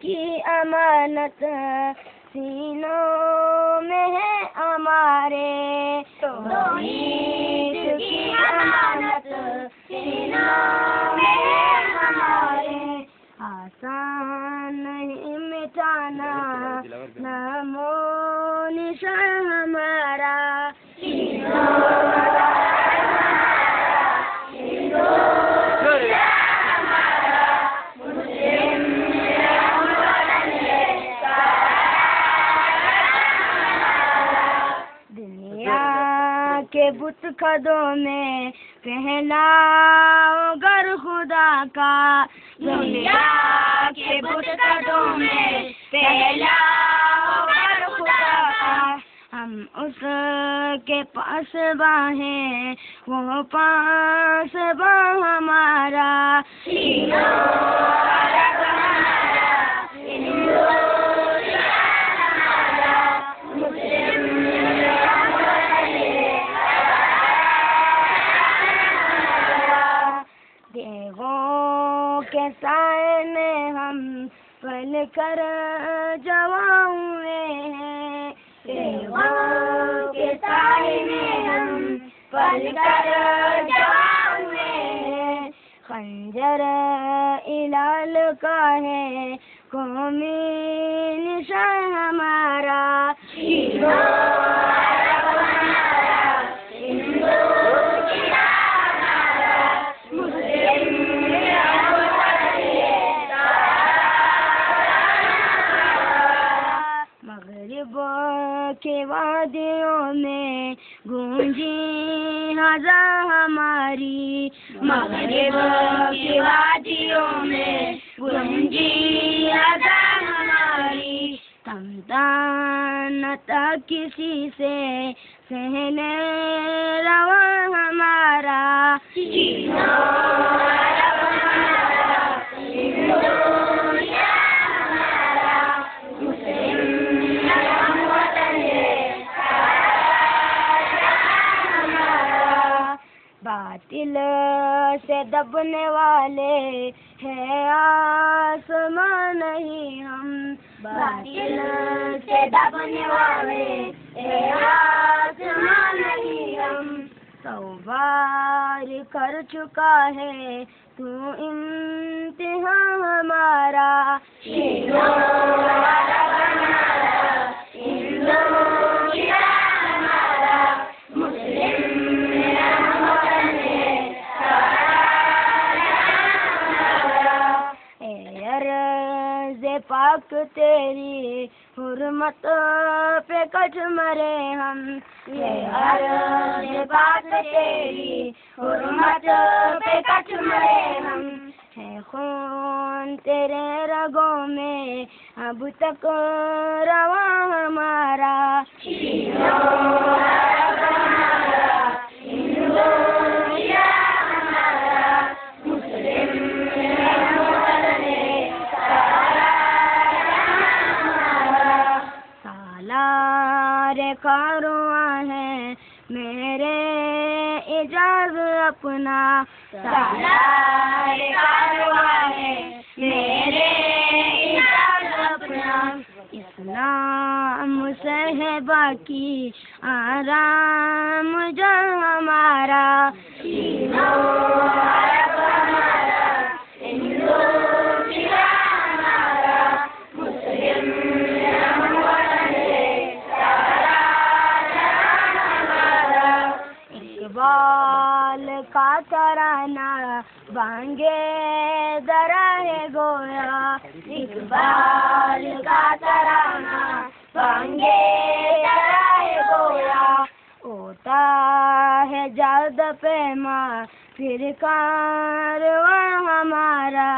की अमानत सीनों में है हमारे, तौहीद की अमानत सीनों में है हमारे। आसान नहीं मिटाना नामो निशान हमारा, के बुत कदों में पहनाओ गर खुदा का, दुनिया के बुत कदों में पहनाओ गर खुदा का। हम उसके पास बाहें वो पास बा हमारा, के साए में हम पल कर जवां हुए हैं, के साए में हम पल कर जवां हुए हैं। खंजर इलाल का है कौमी निशान हमारा, के वादियों में गूंजी हज़ा हमारी, मगरिब की वादियों में गूंजी हज़ा हमारी। तमता था किसी से सहने रवा हमारा, बातिल से दबने वाले है आसमान नहीं हम, बातिल से दबने वाले है आसमान नहीं हम। 100 बार कर चुका है तू इम्तिहान हमारा, पाक तेरी हुर्मत पे कट मरे हम, ये अर्ज़ पाक तेरी हुर्मत पे कट मरे हम। है खून तेरे रगों में अब तक रवा हमारा, कारवां है मेरे इजाज़ अपना, सालार कारवां है मेरे इजाज़ अपना। इस्लाम से है बाकी आराम जो हमारा, इकबाल का तरह तराना बांगे दरा है गोया, इकबाल का तराना बांगे दरा है गोया, होता है जल्द पैमा फिर कारवां हमारा।